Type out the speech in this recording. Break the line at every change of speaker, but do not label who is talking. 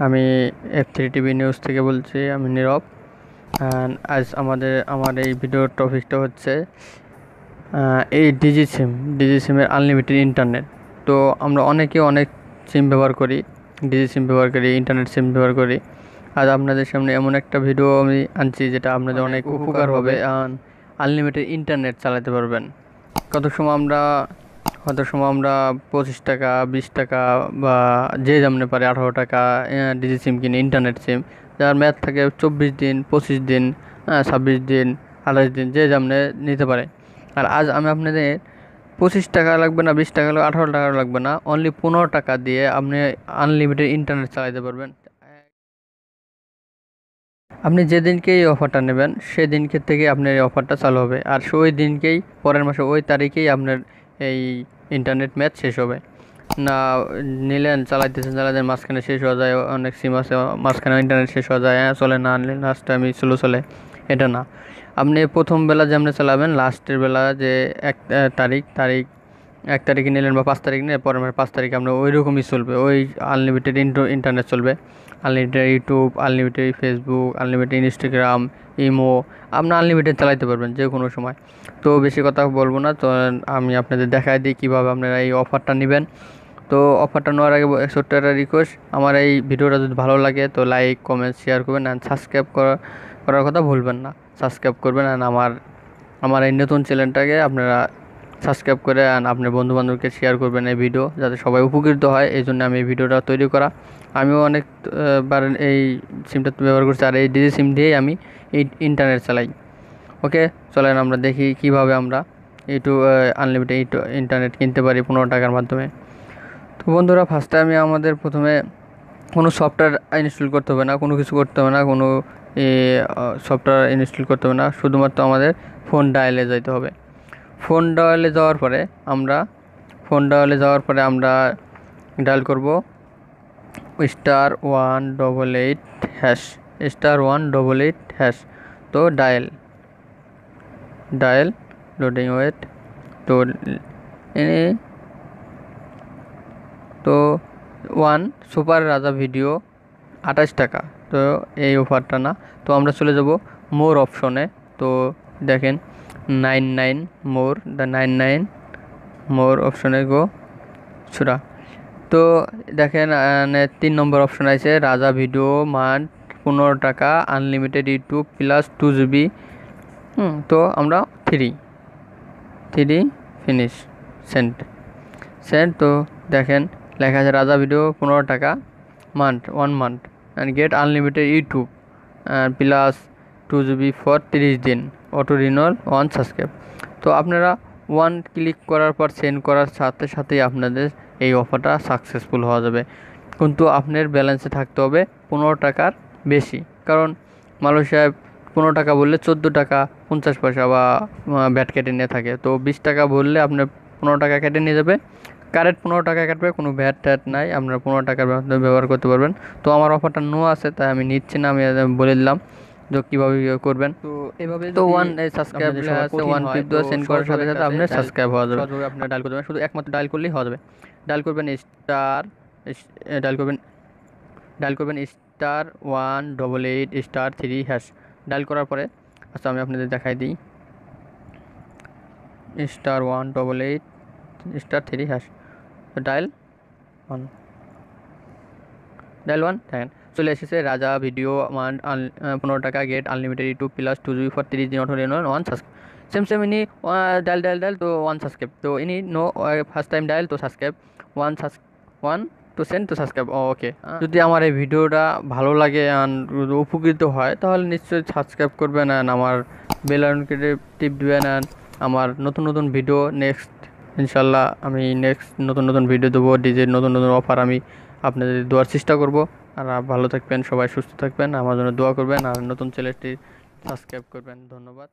আমি F3 TV news থেকে বলছি, আমি নীরব। আজ আমার এই ভিডিওর টপিকটা হচ্ছে এই ডিজি সিমের আনলিমিটেড ইন্টারনেট। তো আমরা অনেকে অনেক সিম ব্যবহার করি, ডিজি সিম ব্যবহার করি, ইন্টারনেট সিম ব্যবহার করি। আজ আপনাদের সামনে এমন একটা ভিডিও আমি আনছি যেটা আপনাদের অনেক উপকার হবে। আনলিমিটেড ইন্টারনেট চালাতে পারবেন। কত সময় আমরা 25 টাকা, 20 টাকা বা যে যেমন পারে 18 টাকা ডিজি সিম কিনে, ইন্টারনেট সিম যার মেয়াদ থাকে 24 দিন, 25 দিন, 26 দিন, 28 দিন, যে যেমন নিতে পারে। আর আজ আমি আপনাদের 25 টাকা লাগবে না, 20 টাকা লাগবে, 18 টাকা লাগবে না, অনলি 15 টাকা দিয়ে আপনি আনলিমিটেড ইন্টারনেট চালাতে পারবেন। আপনি যেদিনকে এই অফারটা নেবেন সেদিনকে থেকে আপনার এই অফারটা চালু হবে, আর ওই দিনকেই, পরের মাসে ওই তারিখেই আপনার এই ইন্টারনেট ম্যাচ শেষ হবে। না নিলেন, চালাতেছেন, মাঝখানে শেষ হয়ে যায়, অনেক সিম আছে মাঝখানে ইন্টারনেট শেষ হয়ে যায়, চলে না, লাস্ট টাইমে স্লো চলে, এটা না। আপনি প্রথম বেলা যেমন চালাবেন, লাস্টের বেলা যে তারিখ 1 তারিখে নিলেন বা 5 তারিখ নিয়ে, পরের মাসে 5 তারিখে আপনার ওই রকমই চলবে, ওই আনলিমিটেড ইন্টারনেট চলবে। Unlimited YouTube, unlimited Facebook, unlimited Instagram, imo, আপনার আনলিমিটেড চালাতে পারবেন যে কোনো সময়। তো বেশি কথা বলবো না, তো আমি আপনাদের দেখাই দিই কীভাবে আপনারা এই অফারটা নেবেন। তো অফারটা নেওয়ার আগে ছোট্ট একটা রিকোয়েস্ট, আমার এই ভিডিওটা যদি ভালো লাগে তো লাইক, কমেন্ট, শেয়ার করবেন, অ্যান্ড সাবস্ক্রাইব করার কথা ভুলবেন না। সাবস্ক্রাইব করবেন, অ্যান্ড আমার এই নতুন চ্যানেলটাকে আপনারা সাবস্ক্রাইব করে আপনার বন্ধুবান্ধবকে শেয়ার করবেন এই ভিডিও, যাতে সবাই উপকৃত হয়। এই জন্য আমি এই ভিডিওটা তৈরি করা। আমিও অনেকবার এই সিমটা ব্যবহার করছি, আর এই ডিজি সিম দিয়েই আমি এই ইন্টারনেট চালাই। ওকে, চলেন আমরা দেখি কিভাবে আমরা আনলিমিটেড ইন্টারনেট কিনতে পারি 15 টাকার মাধ্যমে। তো বন্ধুরা, ফার্স্টে আমাদের প্রথমে কোনো সফটওয়্যার ইনস্টল করতে হবে না, কোনো কিছু করতে হবে না, কোনো সফটওয়্যার ইনস্টল করতে হবে না, শুধুমাত্র আমাদের ফোন ডায়ালে যেতে হবে। ফোন ডায়ালে যাওয়ার পরে আমরা ডায়াল করব *188#, *188#। তো ডায়াল লোডিং ওয়েট। তো তো ওয়ান সুপার রাজা ভিডিও 28 টাকা। তো এই অফারটা না, তো আমরা চলে যাব মোর অপশনে। তো দেখেন 99 মোর অপশনে গো ছুরা। তো দেখেন 3 নম্বর অপশন আছে রাজা ভিডিও মান্থ 15 টাকা, আনলিমিটেড ইউটিউব প্লাস 2 GB। তো আমরা থ্রি ফিনিশ সেন্ট। তো দেখেন লেখা আছে রাজা ভিডিও 15 টাকা one month and get unlimited YouTube plus 2 GB for 30 দিন, অটো রিনিউয়াল, 1 সাবস্ক্রাইব। তো আপনারা 1 ক্লিক করার পর সেন্ড করার সাথে সাথেই আপনাদের এই অফারটা সাকসেসফুল হওয়া যাবে। কিন্তু আপনার ব্যালেন্সে থাকতে হবে 15 টাকার বেশি, কারণ মালয়েশিয়ায় 15 টাকা বললে 14 টাকা 50 পয়সা বা ব্যাট কেটে নিয়ে থাকে। তো 20 টাকা বললে আপনার 15 টাকা কেটে নিয়ে যাবে, কারেক্ট 15 টাকা কাটবে, কোনো ভ্যাট ট্যাট নাই, আপনারা 15 টাকার ব্যবহার করতে পারবেন। তো আমার অফারটা নো আছে, তাই আমি নিচ্ছি না, আমি বলে দিলাম যে কীভাবে করবেন। তো এভাবে তো সাবস্ক্রাইব আছে, 1 টিপ দিয়ে সেন্ড করার সাথে সাথে আপনার সাবস্ক্রাইব হওয়া যাবে। আপনার ডায়াল করবেন, শুধু একমাত্র ডায়াল করলেই হয়ে যাবে। ডায়াল করবেন *188*3#। ডায়াল করার পরে আচ্ছা আমি আপনাদের দেখাই দিই, *188*3#। তো ডায়াল 1 দেখেন চলে এসেছে রাজা ভিডিও 15 টাকা, get unlimited YouTube plus 2 GB for 30 দিন, অটো রিনিউয়াল, 1 সাবস্ক্রাইব। সেম ইনি ডায়াল তো 1 সাবস্ক্রাইব। তো ইনি নো ফার্স্ট টাইম ডায়াল, তো subscribe 1 to send to subscribe. Okay, যদি আমার এই ভিডিওটা ভালো লাগে আর উপকৃত হয় তাহলে নিশ্চয়ই সাবস্ক্রাইব করবেন, অ্যান্ড আমার বেল আইকনকে টিপ দিবেন, অ্যান্ড আমার নতুন ভিডিও ইনশাল্লাহ আমি নতুন ভিডিও দেবো, ডিজের নতুন অফার আমি আপনাদের দেওয়ার চেষ্টা করব। আর ভালো থাকবেন, সবাই সুস্থ থাকবেন, আমার জন্য দোয়া করবেন, আর নতুন চ্যানেলটি সাবস্ক্রাইব করবেন। ধন্যবাদ।